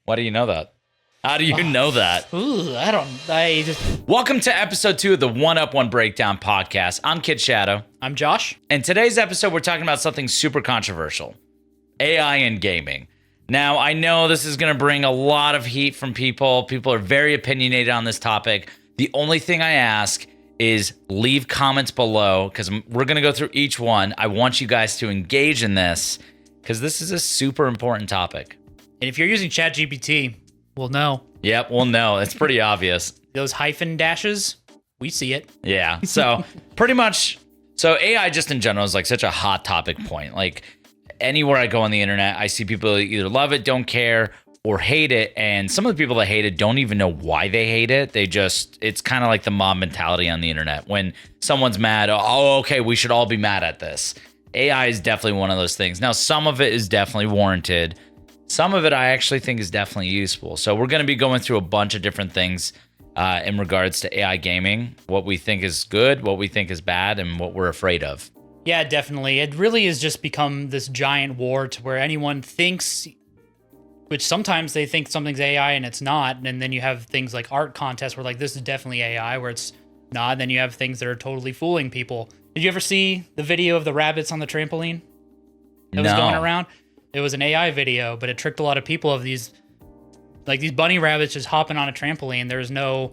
Why do you know that? How do you know that? Ooh, Welcome to episode 2 of the 1UP 1Breakdown podcast. I'm Kid Shadow. I'm Josh. And today's episode, we're talking about something super controversial. AI in gaming. Now, I know this is going to bring a lot of heat from people. People are very opinionated on this topic. The only thing I ask is leave comments below because we're going to go through each one. I want you guys to engage in this because this is a super important topic. And if you're using ChatGPT, we'll know. Yep, we'll know. It's pretty obvious. Those hyphen dashes, we see it. Yeah. So pretty much, so AI just in general is like such a hot topic point. Like anywhere I go on the internet, I see people either love it, don't care, or hate it. And some of the people that hate it don't even know why they hate it. It's kind of like the mob mentality on the internet. When someone's mad, oh, okay, we should all be mad at this. AI is definitely one of those things. Now, some of it is definitely warranted. Some of it I actually think is definitely useful. So we're going to be going through a bunch of different things in regards to AI gaming, what we think is good, what we think is bad, and what we're afraid of. Yeah, definitely. It really has just become this giant war to where anyone thinks, which sometimes they think something's AI and it's not. And then you have things like art contests where like, this is definitely AI, where it's not. And then you have things that are totally fooling people. Did you ever see the video of the rabbits on the trampoline that was going around? It was an AI video, but it tricked a lot of people of these bunny rabbits just hopping on a trampoline. There was no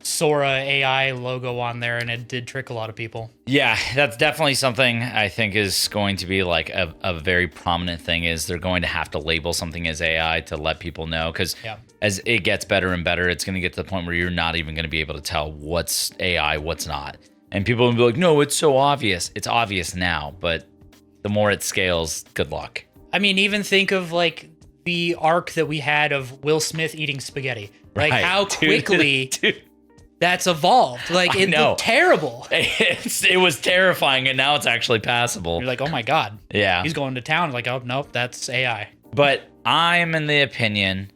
Sora AI logo on there, and it did trick a lot of people. Yeah, that's definitely something I think is going to be like a very prominent thing is they're going to have to label something as AI to let people know because as it gets better and better, it's going to get to the point where you're not even going to be able to tell what's AI, what's not. And people will be like, no, it's so obvious. It's obvious now, but the more it scales, good luck. I mean, even think of like the arc that we had of Will Smith eating spaghetti. Like how quickly that's evolved. Like it looked terrible. It was terrifying, and now it's actually passable. You're like, oh my God. Yeah. He's going to town. Like, oh, nope, that's AI. But I'm in the opinion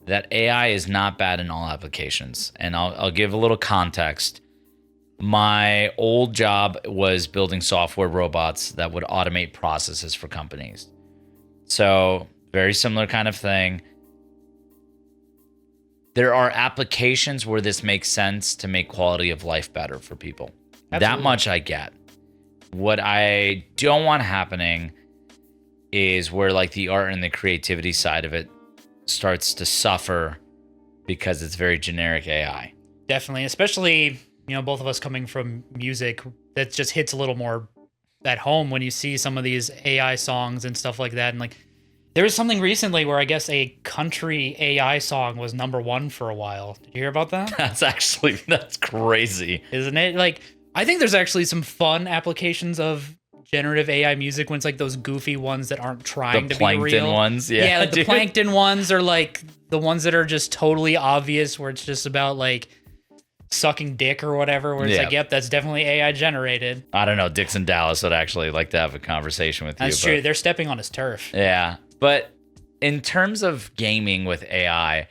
that AI is not bad in all applications. And I'll give a little context. My old job was building software robots that would automate processes for companies. So very similar kind of thing. There are applications where this makes sense to make quality of life better for people. Absolutely. That much I get. What I don't want happening is where like the art and the creativity side of it starts to suffer because it's very generic AI. Definitely, especially, both of us coming from music, that just hits a little more at home when you see some of these AI songs and stuff like that. And like, there was something recently where I guess a country AI song was #1 for a while. Did you hear about that? That's crazy. Isn't it? Like, I think there's actually some fun applications of generative AI music when it's like those goofy ones that aren't trying to be real. The plankton ones, yeah. Yeah, like the plankton ones are like the ones that are just totally obvious where it's just about like sucking dick or whatever, where it's like, yep, that's definitely AI generated. I don't know. Dixon Dallas would actually like to have a conversation with you. That's true. They're stepping on his turf. Yeah. But in terms of gaming with AI,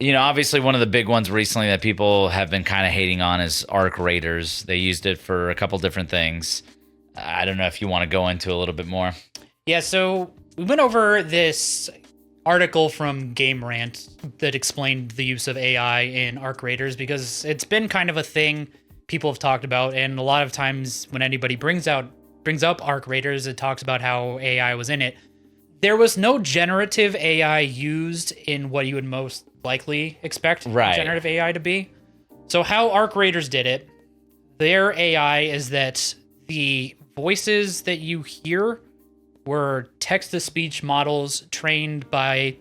obviously one of the big ones recently that people have been kind of hating on is Arc Raiders. They used it for a couple different things. I don't know if you want to go into a little bit more. Yeah. So we went over this article from Game Rant that explained the use of AI in Arc Raiders because it's been kind of a thing people have talked about, and a lot of times when anybody brings up Arc Raiders, it talks about how AI was in it. There was no generative AI used in what you would most likely expect generative AI to be. So how Arc Raiders did it, their AI is that the voices that you hear were text-to-speech models trained by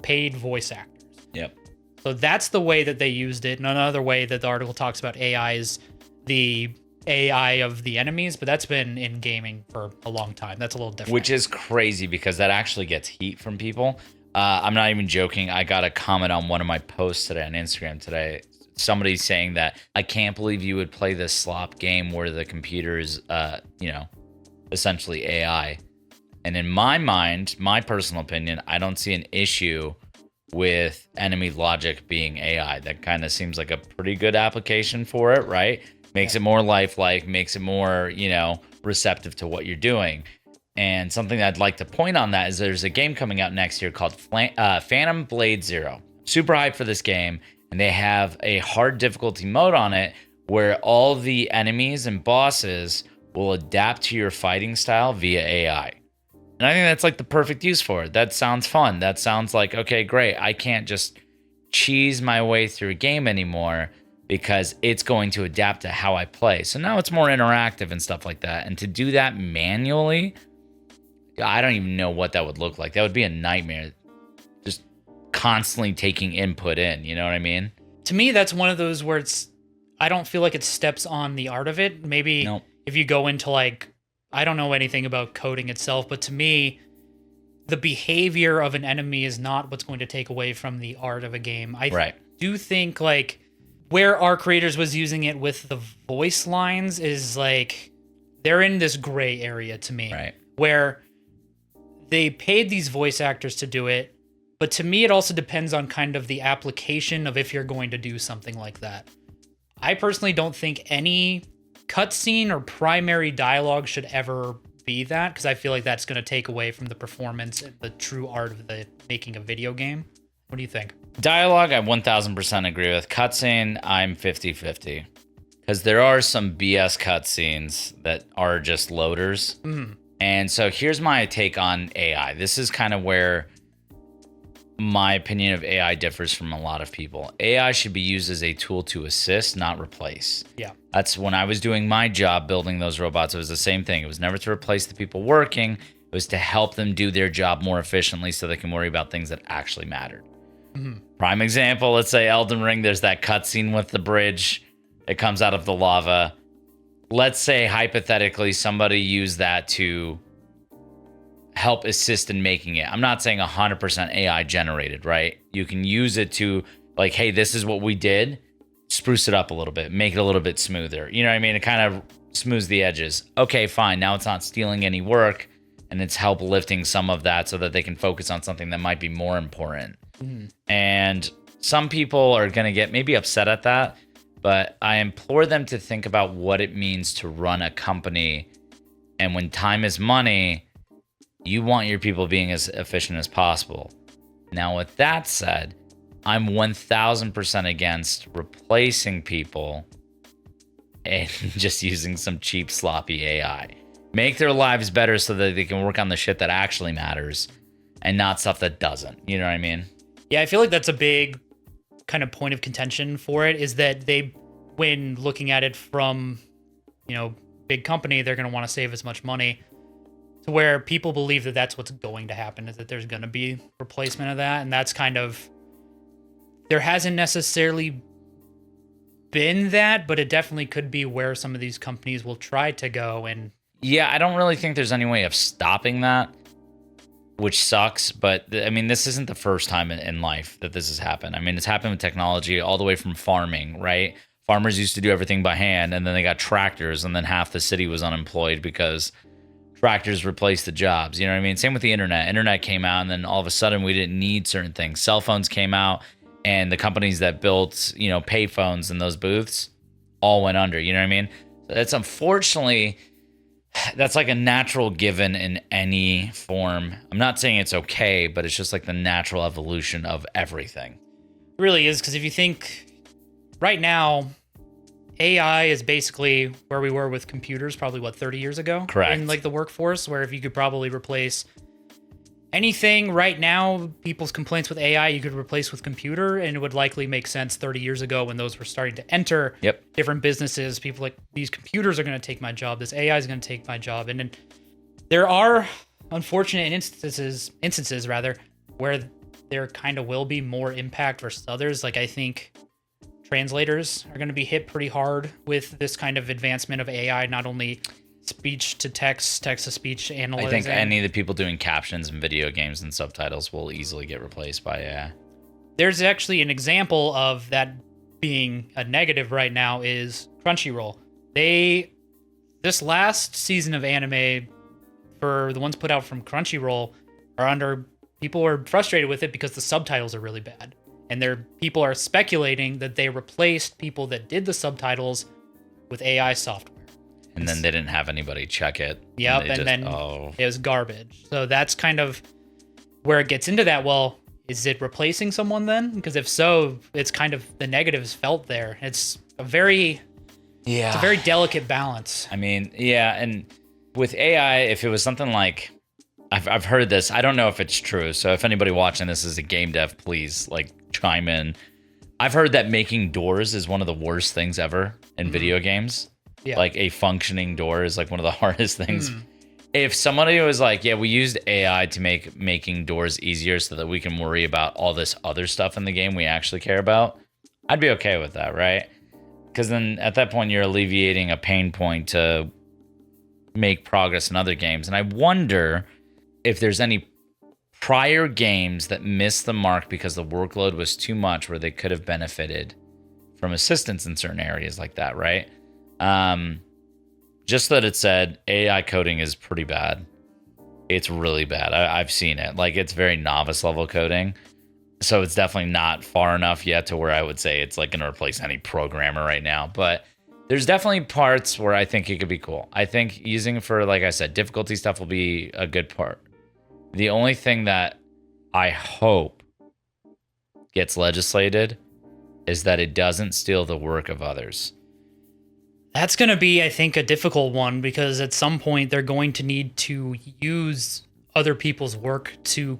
paid voice actors. Yep. So that's the way that they used it. And another way that the article talks about AI is the AI of the enemies, but that's been in gaming for a long time. That's a little different. Which is crazy because that actually gets heat from people. I'm not even joking. I got a comment on one of my posts today on Instagram today. Somebody saying that, I can't believe you would play this slop game where the computer is, essentially AI. And in my mind, my personal opinion, I don't see an issue with enemy logic being AI. That kind of seems like a pretty good application for it, right? Makes it more lifelike, makes it more, receptive to what you're doing. And something I'd like to point on that is there's a game coming out next year called Phantom Blade Zero. Super hyped for this game, and they have a hard difficulty mode on it where all the enemies and bosses will adapt to your fighting style via AI. And I think that's like the perfect use for it. That sounds fun. That sounds like, okay, great. I can't just cheese my way through a game anymore because it's going to adapt to how I play. So now it's more interactive and stuff like that. And to do that manually, I don't even know what that would look like. That would be a nightmare. Just constantly taking input in, you know what I mean? To me, that's one of those where I don't feel like it steps on the art of it. Maybe if you go into like, I don't know anything about coding itself, but to me, the behavior of an enemy is not what's going to take away from the art of a game. I do think like where our creators was using it with the voice lines is like, they're in this gray area to me, where they paid these voice actors to do it. But to me, it also depends on kind of the application of if you're going to do something like that. I personally don't think any cutscene or primary dialogue should ever be that, because I feel like that's going to take away from the performance and the true art of the making a video game. What do you think? Dialogue, I 1000% agree with. Cutscene, I'm 50-50. Because there are some BS cutscenes that are just loaders. And so here's my take on AI. This is kind of where my opinion of AI differs from a lot of people. AI should be used as a tool to assist, not replace. Yeah. That's when I was doing my job building those robots. It was the same thing. It was never to replace the people working. It was to help them do their job more efficiently so they can worry about things that actually mattered. Prime example, let's say Elden Ring, there's that cutscene with the bridge. It comes out of the lava. Let's say, hypothetically, somebody used that to help assist in making it. I'm not saying 100% AI generated, right? You can use it to like, hey, this is what we did. Spruce it up a little bit, make it a little bit smoother. You know what I mean? It kind of smooths the edges. Okay, fine. Now it's not stealing any work, and it's help lifting some of that so that they can focus on something that might be more important. And some people are going to get maybe upset at that, but I implore them to think about what it means to run a company. And when time is money, you want your people being as efficient as possible. Now, with that said, I'm 1000% against replacing people and just using some cheap, sloppy AI. Make their lives better so that they can work on the shit that actually matters and not stuff that doesn't. You know what I mean? Yeah, I feel like that's a big kind of point of contention for it, is that they, when looking at it from, big company, they're going to want to save as much money, to where people believe that that's what's going to happen, is that there's going to be replacement of that. And that's kind of, there hasn't necessarily been that, but it definitely could be where some of these companies will try to go. And yeah, I don't really think there's any way of stopping that, which sucks. But I mean, this isn't the first time in life that this has happened. I mean, it's happened with technology all the way from farming, right? Farmers used to do everything by hand, and then they got tractors, and then half the city was unemployed because tractors replaced the jobs. You know what I mean? Same with the internet. Internet came out, and then all of a sudden we didn't need certain things. Cell phones came out, and the companies that built, pay phones in those booths all went under. You know what I mean? That's unfortunately, that's like a natural given in any form. I'm not saying it's okay, but it's just like the natural evolution of everything. It really is, because if you think right now, AI is basically where we were with computers probably, 30 years ago? Correct. In like the workforce, where if you could probably replace anything right now, people's complaints with AI, you could replace with computer, and it would likely make sense 30 years ago when those were starting to enter different businesses. People like, these computers are going to take my job. This AI is going to take my job. And then there are unfortunate instances where there kind of will be more impact versus others. Like, I think translators are going to be hit pretty hard with this kind of advancement of AI, not only speech to text, text to speech analyzing. I think any of the people doing captions in video games and subtitles will easily get replaced by AI. There's actually an example of that being a negative right now is Crunchyroll. This last season of anime, for the ones put out from Crunchyroll, people are frustrated with it because the subtitles are really bad. And people are speculating that they replaced people that did the subtitles with AI software. And then they didn't have anybody check it. Yep, and then it was garbage. So that's kind of where it gets into that. Well, is it replacing someone then? Because if so, it's kind of the negatives felt there. It's a very delicate balance. I mean, yeah, and with AI, if it was something like, I've heard this. I don't know if it's true. So if anybody watching this is a game dev, please like chime in. I've heard that making doors is one of the worst things ever in video games. Yeah. Like a functioning door is like one of the hardest things. If somebody was like, yeah, we used AI to make making doors easier so that we can worry about all this other stuff in the game we actually care about, I'd be okay with that, right? Because then at that point, you're alleviating a pain point to make progress in other games. And I wonder if there's any prior games that missed the mark because the workload was too much where they could have benefited from assistance in certain areas like that, right? Just that it said AI coding is pretty bad. It's really bad. I've seen it. Like, it's very novice level coding. So it's definitely not far enough yet to where I would say it's like going to replace any programmer right now. But there's definitely parts where I think it could be cool. I think using for, like I said, difficulty stuff will be a good part. The only thing that I hope gets legislated is that it doesn't steal the work of others. That's going to be, I think, a difficult one because at some point they're going to need to use other people's work to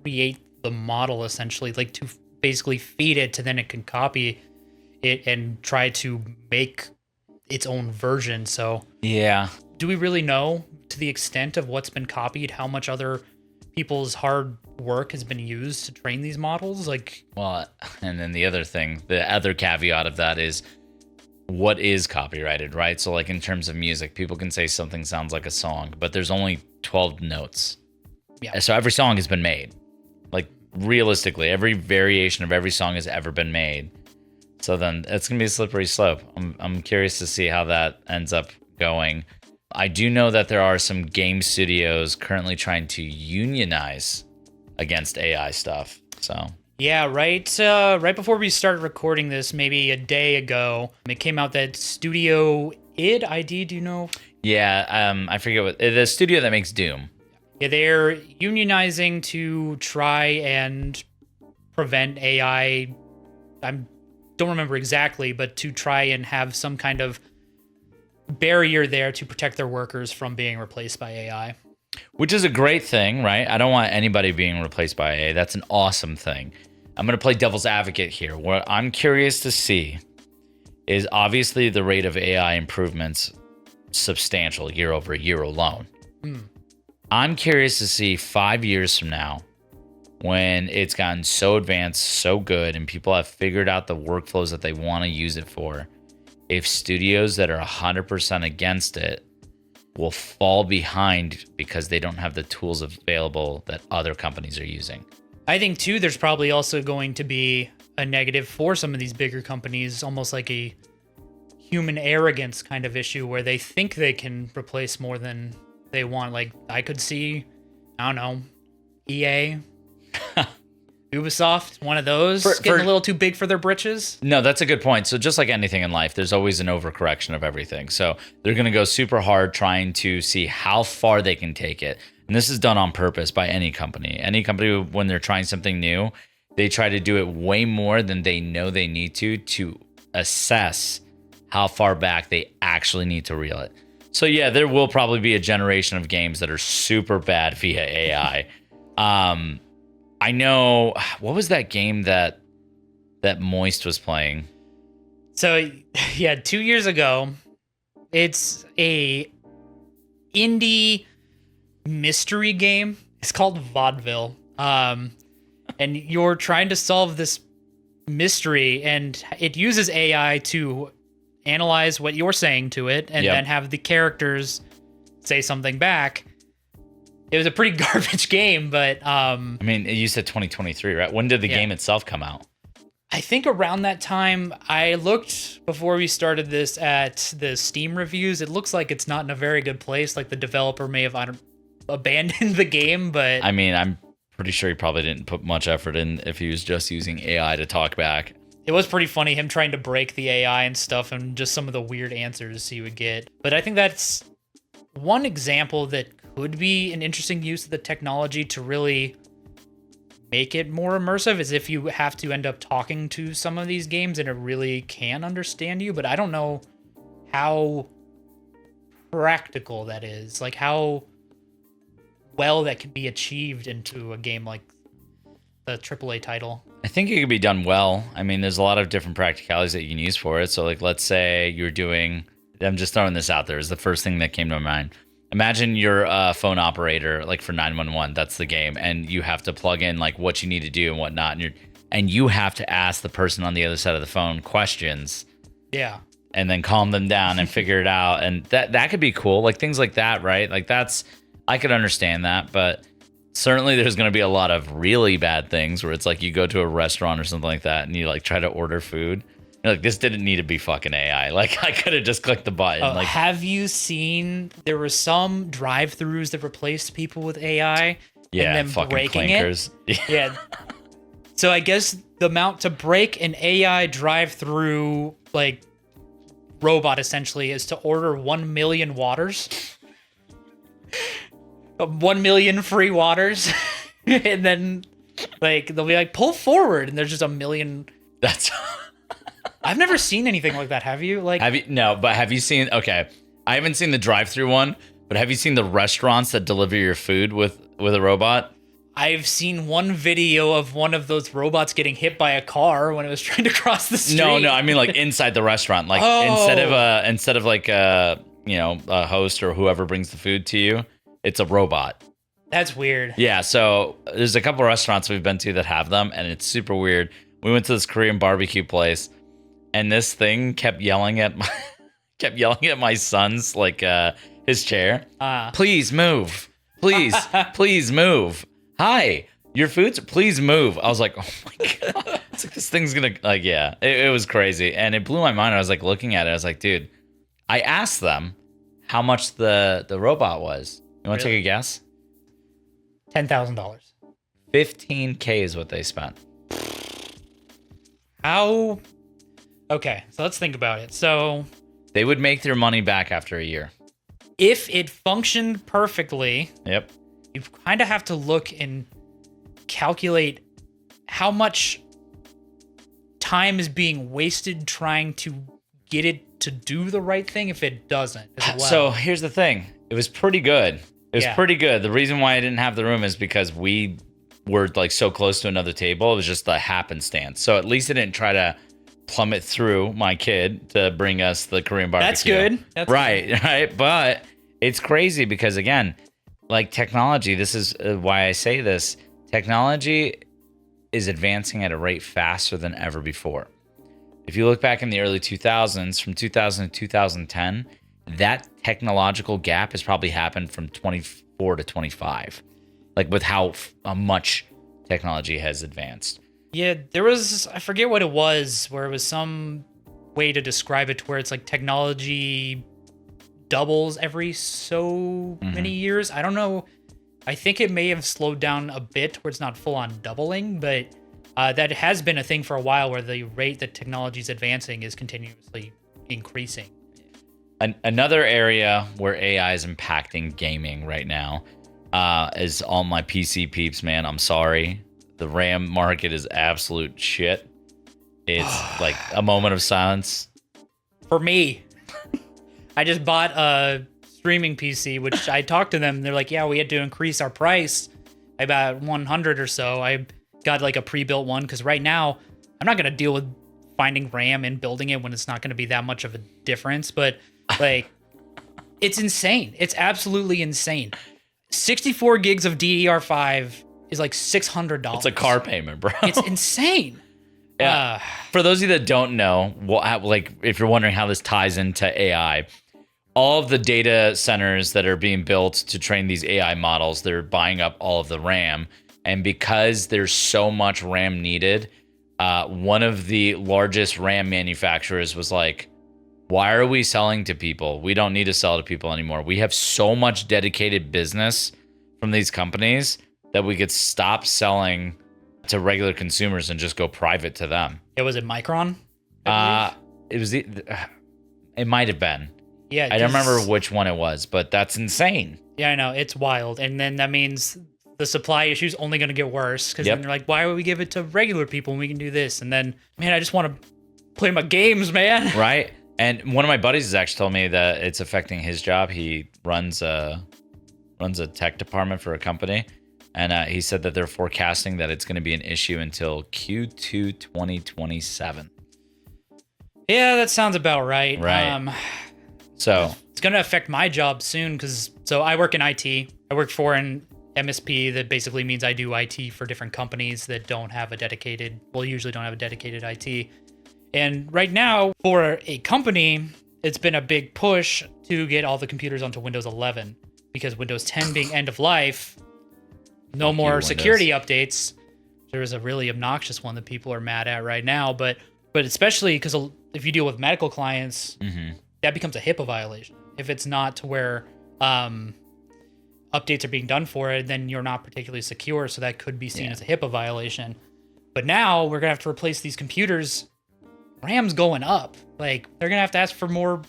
create the model, essentially, like to basically feed it to then it can copy it and try to make its own version. So yeah, do we really know to the extent of what's been copied, how much other people's hard work has been used to train these models? Like, well, and then the other thing, the other caveat of that is what is copyrighted, right? So like in terms of music, people can say something sounds like a song, but there's only 12 notes. Yeah. So every song has been made. Like realistically, every variation of every song has ever been made. So then it's going to be a slippery slope. I'm curious to see how that ends up going. I do know that there are some game studios currently trying to unionize against AI stuff. So yeah, right before we started recording this, maybe a day ago, it came out that Studio ID, do you know? Yeah, I forget what the studio that makes Doom. Yeah, they're unionizing to try and prevent AI. I don't remember exactly, but to try and have some kind of barrier there to protect their workers from being replaced by AI. Which is a great thing, right? I don't want anybody being replaced by AI. That's an awesome thing. I'm going to play devil's advocate here. What I'm curious to see is obviously the rate of AI improvements substantial year over year alone. I'm curious to see 5 years from now when it's gotten so advanced, so good, and people have figured out the workflows that they want to use it for, if studios that are 100% against it will fall behind because they don't have the tools available that other companies are using. I think, too, there's probably also going to be a negative for some of these bigger companies, almost like a human arrogance kind of issue where they think they can replace more than they want. Like, I could see, I don't know, EA, Ubisoft, one of those, getting a little too big for their britches. No, that's a good point. So just like anything in life, there's always an overcorrection of everything. So they're going to go super hard trying to see how far they can take it. And this is done on purpose by any company. Any company, when they're trying something new, they try to do it way more than they know they need to assess how far back they actually need to reel it. So yeah, there will probably be a generation of games that are super bad via AI. I know, what was that game that Moist was playing? So yeah, 2 years ago, it's a indie mystery game. It's called Vaudeville. And you're trying to solve this mystery, and it uses AI to analyze what you're saying to it and then have the characters say something back. It was a pretty garbage game, but I mean, you said 2023, right? When did the game itself come out? I think around that time. I looked before we started this at the Steam reviews. It looks like it's not in a very good place. Like the developer may have abandoned the game, but I mean, I'm pretty sure he probably didn't put much effort in if he was just using AI to talk back. it was pretty funny him trying to break the AI and stuff and just some of the weird answers he would get. But I think that's one example that could be an interesting use of the technology to really make it more immersive, is if you have to end up talking to some of these games and it really can understand you. But I don't know how practical that is, like how well that can be achieved into a game like the AAA title. I think it could be done well. I mean, there's a lot of different practicalities that you can use for it. So, like, let's say you're doing, I'm just throwing this out there, is the first thing that came to my mind. Imagine you're a phone operator, like for 911, that's the game, and you have to plug in like what you need to do and whatnot, and you have to ask the person on the other side of the phone questions. Yeah. And then calm them down and figure it out. And that could be cool. Like things like that, right? Like I could understand that, but certainly there's going to be a lot of really bad things where it's like you go to a restaurant or something like that and you like try to order food. You're like, this didn't need to be fucking AI. Like I could have just clicked the button. Like, have you seen, there were some drive-thrus that replaced people with AI yeah, and then fucking breaking clankers. it? Yeah. So I guess the amount to break an AI drive-through like robot essentially is to order 1 million waters. 1 million free waters. And then like they'll be like, pull forward, and there's just a million. That's I've never seen anything like that. Have you? Like, have you seen, okay, I haven't seen the drive-through one, but have you seen the restaurants that deliver your food with a robot? I've seen one video of one of those robots getting hit by a car when it was trying to cross the street. No, I mean like inside the restaurant. Like instead of like a host or whoever brings the food to you, it's a robot. That's weird. Yeah, so there's a couple of restaurants we've been to that have them, and it's super weird. We went to this Korean barbecue place, and this thing kept yelling at my son's like his chair. Please move. Please move. Hi, your food's, please move. I was like, oh my God. It's like, this thing's gonna, like, yeah, it was crazy. And it blew my mind. I was like looking at it. I was like, dude, I asked them how much the robot was. You want to take a guess? $10,000. $15K is what they spent. How? Okay, so let's think about it. So they would make their money back after a year. If it functioned perfectly. Yep. You kind of have to look and calculate how much time is being wasted trying to get it to do the right thing if it doesn't as well. So here's the thing. It was pretty good. Pretty good. The reason why I didn't have the room is because we were like so close to another table. It was just a happenstance. So at least it didn't try to plummet through my kid to bring us the Korean barbecue. That's good. That's right. good. Right. But it's crazy because, again, like technology, this is why I say this. Technology is advancing at a rate faster than ever before. If you look back in the early 2000s, from 2000 to 2010, that technological gap has probably happened from 24 to 25. Like with how much technology has advanced. Yeah, there was, I forget what it was, where it was some way to describe it to where it's like technology doubles every so many years. I don't know. I think it may have slowed down a bit where it's not full on doubling, but that has been a thing for a while where the rate that technology is advancing is continuously increasing. Another area where AI is impacting gaming right now is all my PC peeps, man. I'm sorry. The RAM market is absolute shit. It's like a moment of silence. For me, I just bought a streaming PC, which I talked to them. They're like, yeah, we had to increase our price by about 100 or so. I got like a pre-built one because right now I'm not going to deal with finding RAM and building it when it's not going to be that much of a difference. But like, it's insane. It's absolutely insane. 64 gigs of DDR5 is like $600. It's a car payment, bro. It's insane. Yeah. For those of you that don't know, like if you're wondering how this ties into AI, all of the data centers that are being built to train these AI models, they're buying up all of the RAM. And because there's so much RAM needed, one of the largest RAM manufacturers was like, why are we selling to people? We don't need to sell to people anymore. We have so much dedicated business from these companies that we could stop selling to regular consumers and just go private to them. Was it Micron? I It might have been. Yeah, I don't remember which one it was, but that's insane. Yeah, I know. It's wild. And then that means the supply issue is only going to get worse because then they're like, why would we give it to regular people when we can do this? And then, man, I just want to play my games, man. Right. And one of my buddies has actually told me that it's affecting his job. He runs a tech department for a company. And he said that they're forecasting that it's going to be an issue until Q2 2027. Yeah, that sounds about right. Right. So it's going to affect my job soon because I work in IT. I work for an MSP that basically means I do IT for different companies that usually don't have a dedicated IT. And right now, for a company, it's been a big push to get all the computers onto Windows 11 because Windows 10 being end of life, no more security updates. There is a really obnoxious one that people are mad at right now, but especially because if you deal with medical clients, that becomes a HIPAA violation. If it's not to where updates are being done for it, then you're not particularly secure, so that could be seen as a HIPAA violation. But now we're gonna have to replace these computers. RAM's going up. Like, they're gonna have to ask for more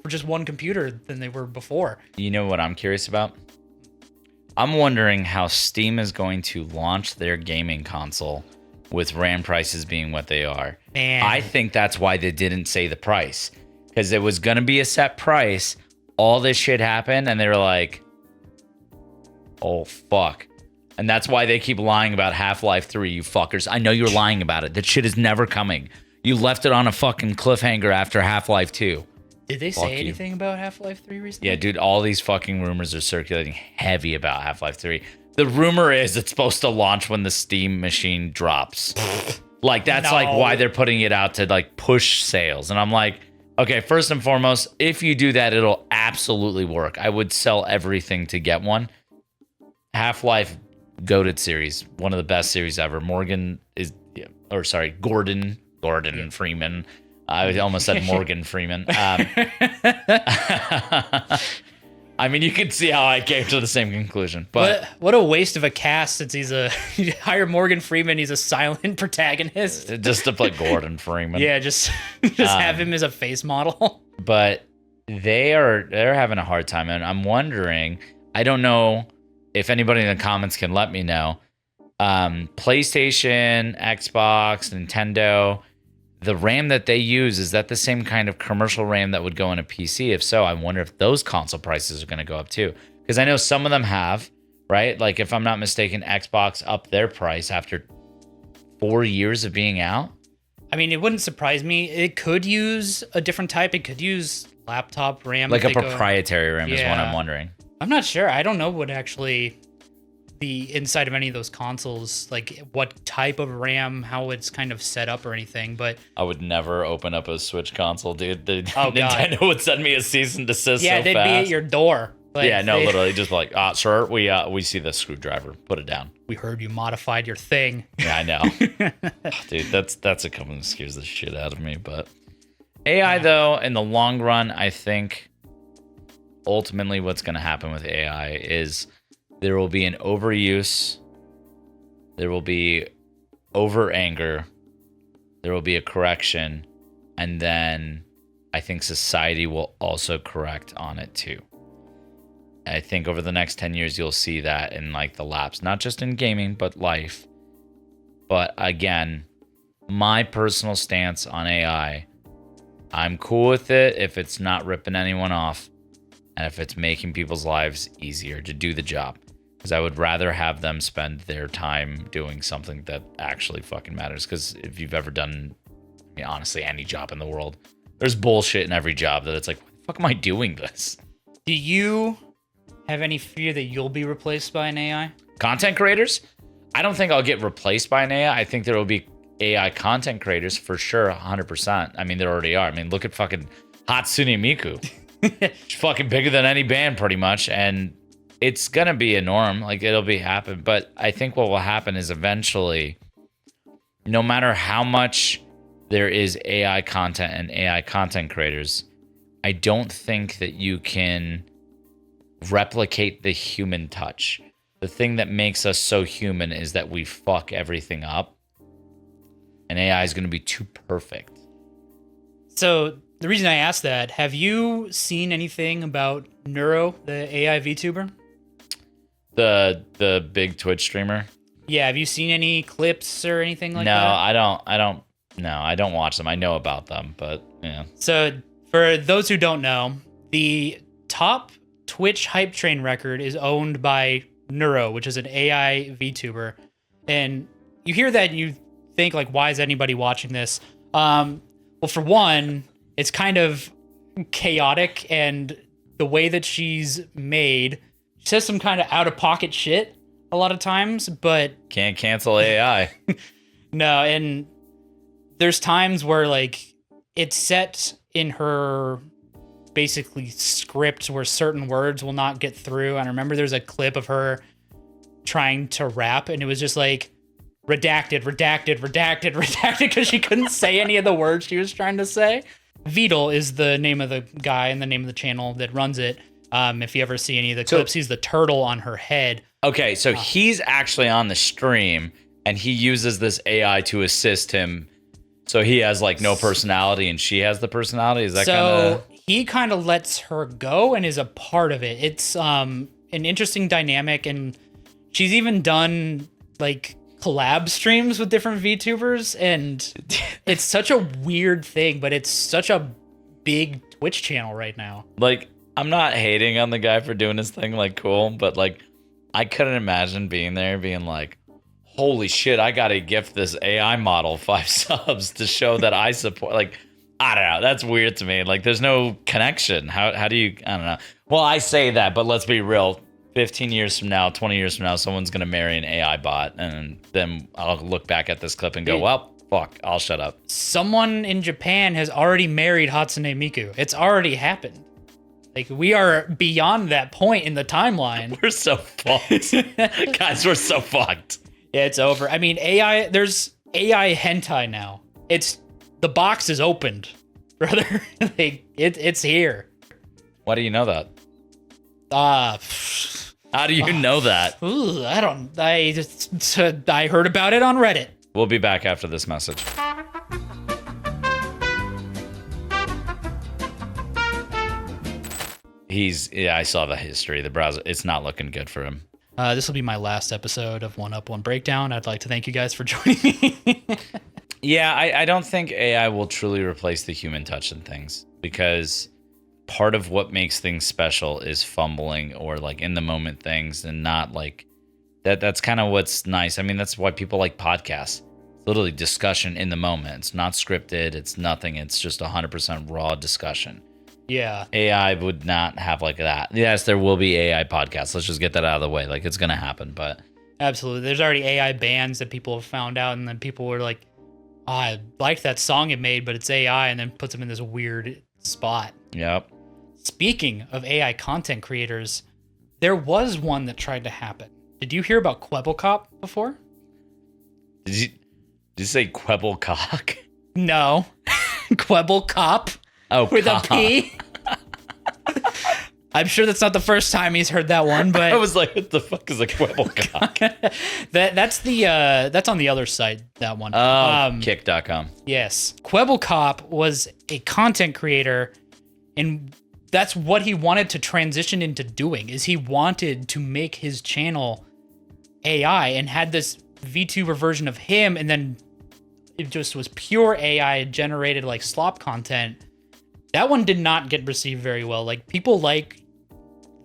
for just one computer than they were before. You know what I'm curious about? I'm wondering how Steam is going to launch their gaming console with RAM prices being what they are. Man. I think that's why they didn't say the price. Because it was going to be a set price. All this shit happened, and they were like, oh, fuck. And that's why they keep lying about Half-Life 3, you fuckers. I know you're lying about it. That shit is never coming. You left it on a fucking cliffhanger after Half-Life 2. Did they say anything about Half-Life 3 recently? Yeah, dude, all these fucking rumors are circulating heavy about Half-Life 3. The rumor is it's supposed to launch when the Steam machine drops. Like, that's like why they're putting it out to like push sales. And I'm like, okay, first and foremost, if you do that, it'll absolutely work. I would sell everything to get one. Half-Life goated series, one of the best series ever. Gordon Freeman. I almost said Morgan Freeman. I mean, you can see how I came to the same conclusion. But what a waste of a cast since you hire Morgan Freeman, he's a silent protagonist. Just to play Gordon Freeman. Yeah, just have him as a face model. But they're having a hard time, and I'm wondering, I don't know if anybody in the comments can let me know. PlayStation, Xbox, Nintendo, the RAM that they use, is that the same kind of commercial RAM that would go in a PC? If so, I wonder if those console prices are going to go up too. Because I know some of them have, right? Like, if I'm not mistaken, Xbox upped their price after 4 years of being out. I mean, it wouldn't surprise me. It could use a different type. It could use laptop RAM. Like a proprietary RAM is what I'm wondering. I'm not sure. I don't know what actually the inside of any of those consoles, like what type of RAM, how it's kind of set up or anything, but I would never open up a Switch console, dude. Nintendo would send me a cease and desist so fast. They'd be at your door. Like, literally just like, sir, we see the screwdriver. Put it down. We heard you modified your thing. Yeah, I know. Dude, that's a company that scares the shit out of me. But AI, though, in the long run, I think ultimately what's going to happen with AI is there will be an overuse, there will be over anger, there will be a correction, and then I think society will also correct on it too. I think over the next 10 years, you'll see that in like the lapse, not just in gaming, but life. But again, my personal stance on AI, I'm cool with it if it's not ripping anyone off and if it's making people's lives easier to do the job. Because I would rather have them spend their time doing something that actually fucking matters. Because if you've ever done, honestly, any job in the world, there's bullshit in every job that it's like, why the fuck am I doing this? Do you have any fear that you'll be replaced by an AI? Content creators? I don't think I'll get replaced by an AI. I think there will be AI content creators for sure, 100%. I mean, there already are. I mean, look at fucking Hatsune Miku. She's fucking bigger than any band pretty much. And it's going to be a norm. Like, it'll be happen. But I think what will happen is eventually, no matter how much there is AI content and AI content creators, I don't think that you can replicate the human touch. the thing that makes us so human is that we fuck everything up. And AI is going to be too perfect. So the reason I asked that, have you seen anything about Neuro, the AI VTuber? The big Twitch streamer? Yeah, have you seen any clips or anything like No, that? I don't watch them. I know about them, but yeah. So for those who don't know, the top Twitch hype train record is owned by Neuro, which is an AI VTuber. And you hear that and you think like, why is anybody watching this? Well, for one, it's kind of chaotic, and the way that she's made, she says some kind of out of pocket shit a lot of times, but Can't cancel AI. no, and there's times where like it's set in her basically script where certain words will not get through. And I remember there's a clip of her trying to rap, and it was just like redacted, redacted, redacted, redacted, because she couldn't say any of the words she was trying to say. Vidal is the name of the guy and the name of the channel that runs it. If you ever see any of the clips, he's the turtle on her head. Okay, so he's actually on the stream, and he uses this AI to assist him. So he has like no personality, and she has the personality. Is that kind of? He kind of lets her go and is a part of it. It's an interesting dynamic, and she's even done like collab streams with different VTubers, and it's such a weird thing, but it's such a big Twitch channel right now. Like, I'm not hating on the guy for doing his thing, like, cool, but like, I couldn't imagine being there, being like, holy shit, I gotta gift this AI model 5 subs to show that I support. Like, I don't know. That's weird to me. Like, there's no connection. How do you? I don't know. Well, I say that, but let's be real. 15 years from now, 20 years from now, someone's going to marry an AI bot, and then I'll look back at this clip and go, well, fuck, I'll shut up. Someone in Japan has already married Hatsune Miku. It's already happened. Like, we are beyond that point in the timeline. We're so fucked. Guys, we're so fucked. Yeah, it's over. I mean, there's AI hentai now. The box is opened, brother. Like, it's here. Why do you know that? How do you know that? I heard about it on Reddit. We'll be back after this message. I saw the history. The browser, it's not looking good for him. This will be my last episode of 1UP 1Breakdown. I'd like to thank you guys for joining me. Yeah, I don't think AI will truly replace the human touch in things, because part of what makes things special is fumbling or like in the moment things, and not like that. That's kind of what's nice. I mean, that's why people like podcasts. It's literally discussion in the moment. It's not scripted. It's nothing. It's just 100% raw discussion. Yeah. AI would not have like that. Yes, there will be AI podcasts. Let's just get that out of the way. Like, it's going to happen, but. Absolutely. There's already AI bands that people have found out, and then people were like, oh, I like that song it made, but it's AI, and then puts them in this weird spot. Yep. Speaking of AI content creators, there was one that tried to happen. Did you hear about Quebblecop before? Did you say Quebblecock? No. Quebblecop. Oh, with a P. I'm sure that's not the first time he's heard that one, but I was like, what the fuck is a Quebblecock? that's on the other side, that one. Kick.com. Yes. Quebblecop was a content creator, and that's what he wanted to transition into doing, is he wanted to make his channel AI and had this VTuber version of him, and then it just was pure AI generated like slop content. That one did not get received very well. Like, people like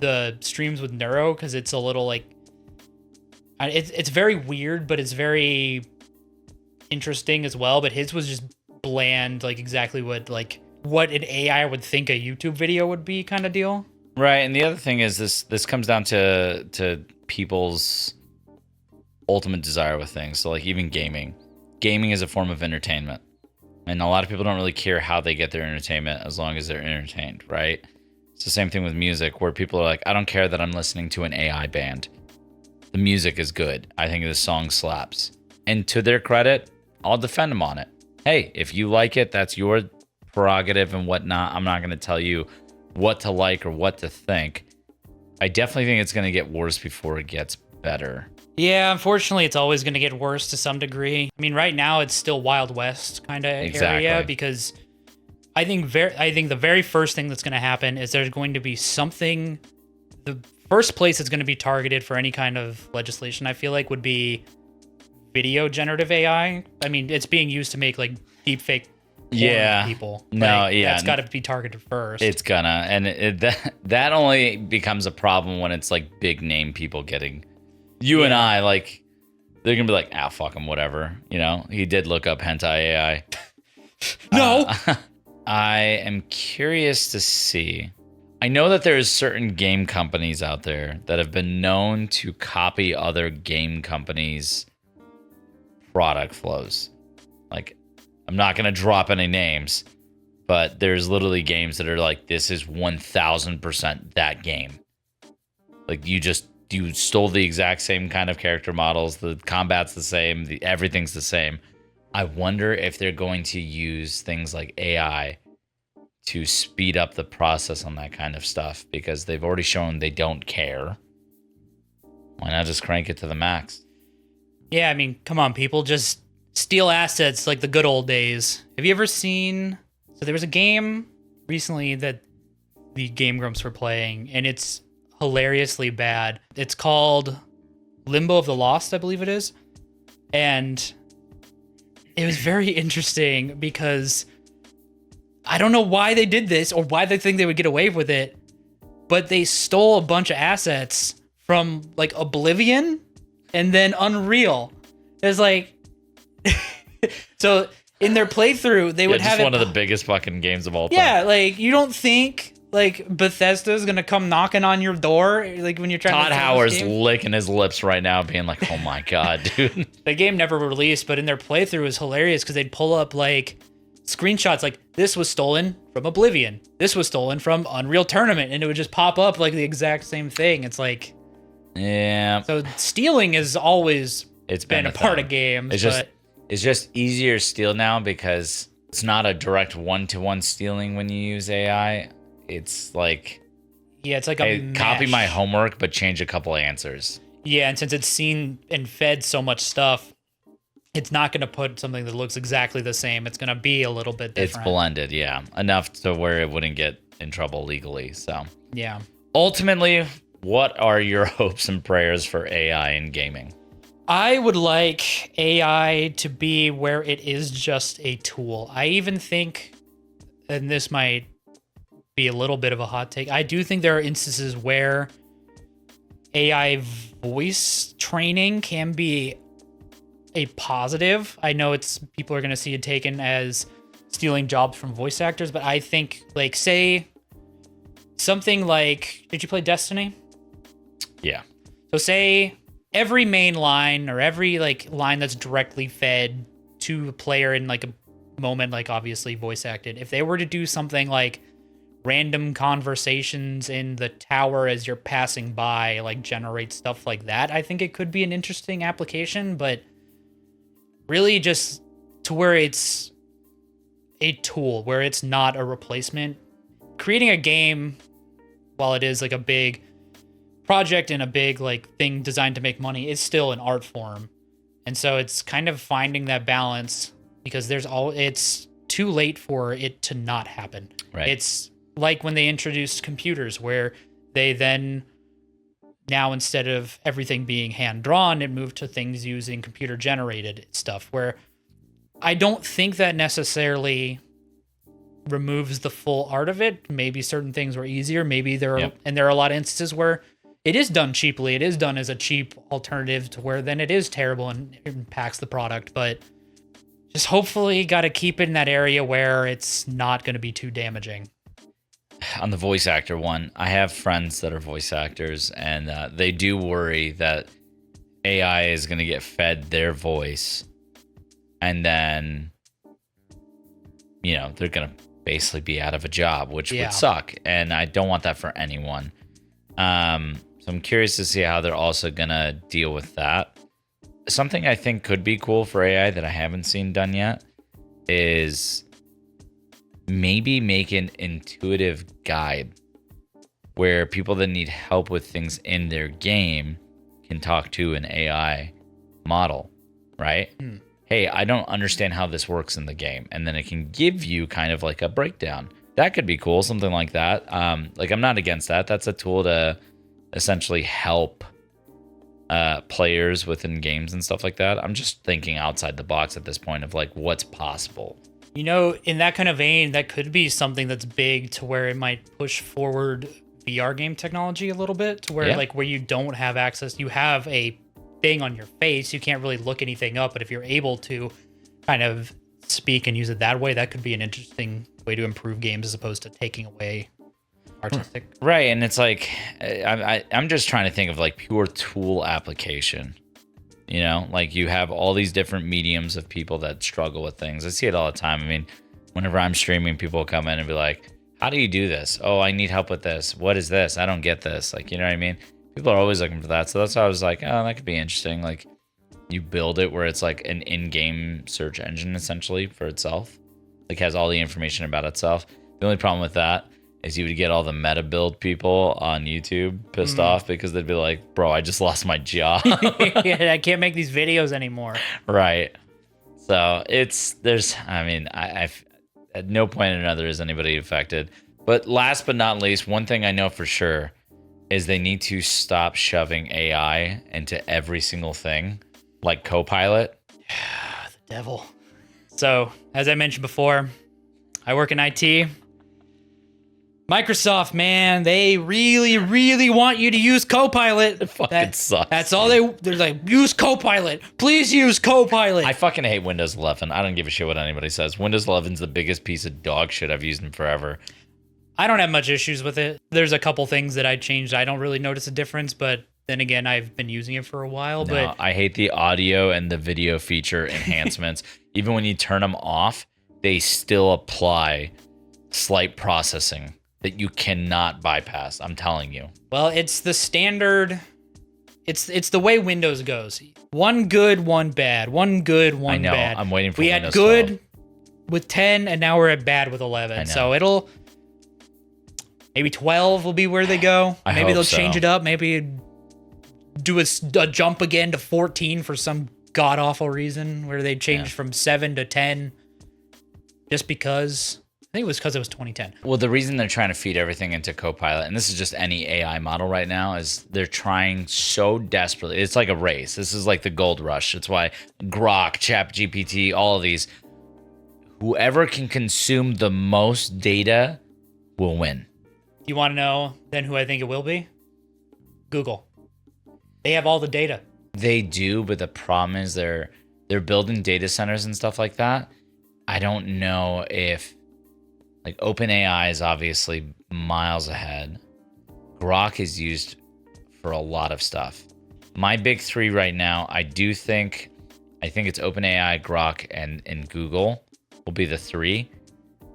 the streams with Neuro because it's a little like, it's very weird, but it's very interesting as well. But his was just bland, like exactly what an AI would think a YouTube video would be, kind of deal. Right, and the other thing is this comes down to people's ultimate desire with things. So like even gaming. Gaming is a form of entertainment. And a lot of people don't really care how they get their entertainment as long as they're entertained, right? It's the same thing with music, where people are like, I don't care that I'm listening to an AI band. The music is good. I think the song slaps. And to their credit, I'll defend them on it. Hey, if you like it, that's your prerogative and whatnot. I'm not going to tell you what to like or what to think. I definitely think it's going to get worse before it gets better. Yeah, unfortunately, it's always going to get worse to some degree. I mean, right now it's still Wild West kind of area because I think the very first thing that's going to happen is there's going to be something. The first place it's going to be targeted for any kind of legislation, I feel like, would be video generative AI. I mean, it's being used to make like deep fake people. That's got to be targeted first. It's gonna, and that only becomes a problem when it's like big name people getting. You and I, like, they're gonna be like, fuck him, whatever. You know, he did look up hentai AI. No. I am curious to see. I know that there's certain game companies out there that have been known to copy other game companies' product flows. Like, I'm not going to drop any names, but there's literally games that are like, this is 1000% that game. Like, you stole the exact same kind of character models. The combat's the same. Everything's the same. I wonder if they're going to use things like AI to speed up the process on that kind of stuff, because they've already shown they don't care. Why not just crank it to the max? Yeah, I mean, come on, people, just steal assets like the good old days. Have you ever seen... So there was a game recently that the Game Grumps were playing, and it's hilariously bad. It's called Limbo of the Lost, I believe it is. And it was very interesting because I don't know why they did this or why they think they would get away with it, but they stole a bunch of assets from like Oblivion and then Unreal. It's like, so in their playthrough, they would have one of the biggest fucking games of all time. Yeah, like you don't think like Bethesda's gonna come knocking on your door like when you're trying Todd to Howard's licking his lips right now, being like, oh my God, dude. The game never released, but in their playthrough it was hilarious because they'd pull up like screenshots like, this was stolen from Oblivion, this was stolen from Unreal Tournament, and it would just pop up like the exact same thing. It's like, yeah. So stealing is always been a part thing. of games. It's just easier to steal now because it's not a direct one-to-one stealing when you use AI. It's like, yeah, it's like copy my homework but change a couple answers. Yeah, and since it's seen and fed so much stuff, it's not going to put something that looks exactly the same. It's going to be a little bit different. It's blended, yeah, enough to where it wouldn't get in trouble legally. So yeah. Ultimately, what are your hopes and prayers for AI in gaming? I would like AI to be where it is just a tool. I even think, and this might be a little bit of a hot take, I do think there are instances where AI voice training can be a positive. I know people are going to see it taken as stealing jobs from voice actors, but I think, like, say something like, did you play Destiny? Yeah. So say every main line or every like line that's directly fed to a player in like a moment, like obviously voice acted, if they were to do something like random conversations in the tower as you're passing by, like generate stuff like that, I think it could be an interesting application. But really just to where it's a tool, where it's not a replacement. Creating a game, while it is like a big project and a big like thing designed to make money, is still an art form. And so it's kind of finding that balance, because it's too late for it to not happen. Right. It's like when they introduced computers, where they then, now instead of everything being hand drawn, it moved to things using computer generated stuff, where I don't think that necessarily removes the full art of it. Maybe certain things were easier. Maybe there are a lot of instances where it is done cheaply. It is done as a cheap alternative to where then it is terrible and impacts the product. But just hopefully got to keep it in that area where it's not going to be too damaging. On the voice actor one, I have friends that are voice actors, and they do worry that AI is going to get fed their voice, and then, you know, they're going to basically be out of a job, which would suck. And I don't want that for anyone. So I'm curious to see how they're also going to deal with that. Something I think could be cool for AI that I haven't seen done yet is maybe make an intuitive guide where people that need help with things in their game can talk to an AI model, right? Hey, I don't understand how this works in the game. And then it can give you kind of like a breakdown. That could be cool, something like that. Like, I'm not against that. That's a tool to essentially help players within games and stuff like that. I'm just thinking outside the box at this point of like what's possible. You know, in that kind of vein, that could be something that's big to where it might push forward VR game technology a little bit, to where like where you don't have access, you have a thing on your face, you can't really look anything up, but if you're able to kind of speak and use it that way, that could be an interesting way to improve games as opposed to taking away artistic. Right, and it's like I'm just trying to think of like pure tool application. You know, like you have all these different mediums of people that struggle with things. I see it all the time. I mean, whenever I'm streaming, people come in and be like, how do you do this? Oh, I need help with this. What is this? I don't get this. Like, you know what I mean? People are always looking for that. So that's why I was like, oh, that could be interesting. Like, you build it where it's like an in-game search engine essentially for itself. Like, has all the information about itself. The only problem with that is you would get all the meta build people on YouTube pissed off because they'd be like, bro, I just lost my job. Yeah, I can't make these videos anymore. Right. So I've at no point or another is anybody affected. But last but not least, one thing I know for sure is they need to stop shoving AI into every single thing, like Copilot. The devil. So, as I mentioned before, I work in IT. Microsoft, man, they really, really want you to use Copilot. It fucking sucks. That's all they're like, use Copilot. Please use Copilot. I fucking hate Windows 11. I don't give a shit what anybody says. Windows 11's the biggest piece of dog shit I've used in forever. I don't have much issues with it. There's a couple things that I changed. I don't really notice a difference, but then again, I've been using it for a while. No, but I hate the audio and the video feature enhancements. Even when you turn them off, they still apply slight processing that you cannot bypass. I'm telling you. Well, it's the standard. It's the way Windows goes. One good, one bad. One good, one I know. Bad. I'm waiting for we Windows had good 12. with 10, and now we're at bad with 11. So it'll maybe 12 will be where they go. Maybe hope they'll so. change it up. Maybe do a jump again to 14 for some god awful reason where they changed from 7 to 10 just because. I think it was because it was 2010. Well, the reason they're trying to feed everything into Copilot, and this is just any AI model right now, is they're trying so desperately. It's like a race. This is like the gold rush. It's why Grok, ChatGPT, all of these, whoever can consume the most data will win. You want to know then who I think it will be? Google. They have all the data. They do, but the problem is they're building data centers and stuff like that. I don't know if... Like, OpenAI is obviously miles ahead. Grok is used for a lot of stuff. My big three right now, I think it's OpenAI, Grok, and Google will be the three.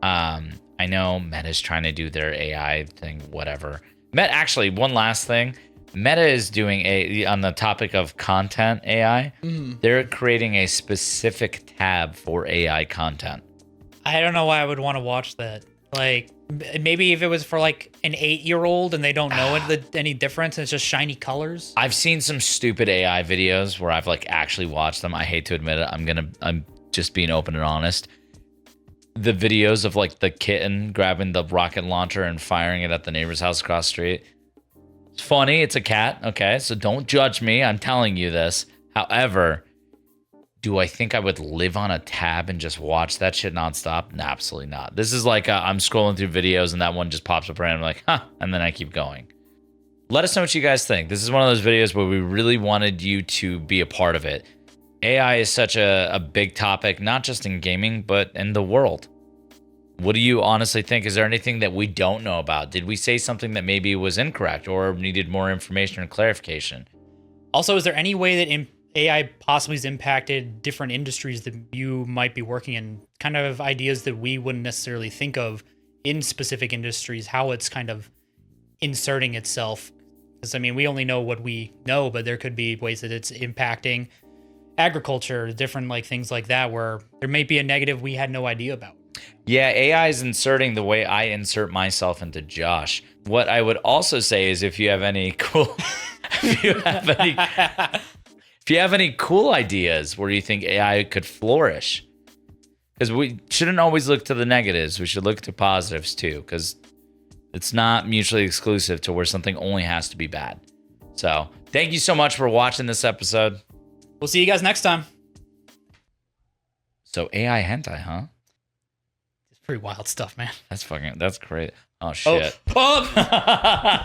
I know Meta's trying to do their AI thing, whatever. Actually, one last thing. Meta is doing on the topic of content AI, they're creating a specific tab for AI content. I don't know why I would want to watch that. Like, maybe if it was for like an 8-year-old and they don't know any difference, and it's just shiny colors. I've seen some stupid AI videos where I've like actually watched them. I hate to admit it. I'm just being open and honest. The videos of like the kitten grabbing the rocket launcher and firing it at the neighbor's house across the street. It's funny. It's a cat. Okay. So don't judge me. I'm telling you this. However, do I think I would live on a tab and just watch that shit nonstop? No, absolutely not. This is like I'm scrolling through videos and that one just pops up random, like, huh, and then I keep going. Let us know what you guys think. This is one of those videos where we really wanted you to be a part of it. AI is such a big topic, not just in gaming, but in the world. What do you honestly think? Is there anything that we don't know about? Did we say something that maybe was incorrect or needed more information or clarification? Also, is there any way that AI possibly has impacted different industries that you might be working in, kind of ideas that we wouldn't necessarily think of in specific industries, how it's kind of inserting itself? Because, I mean, we only know what we know, but there could be ways that it's impacting agriculture, different like things like that, where there may be a negative we had no idea about. Yeah, AI is inserting the way I insert myself into Josh. What I would also say is if you have any cool if you have any if you have any cool ideas where you think AI could flourish. Because we shouldn't always look to the negatives. We should look to positives too, because it's not mutually exclusive to where something only has to be bad. So thank you so much for watching this episode. We'll see you guys next time. So AI hentai, huh? It's pretty wild stuff, man. That's great. Oh shit. Oh.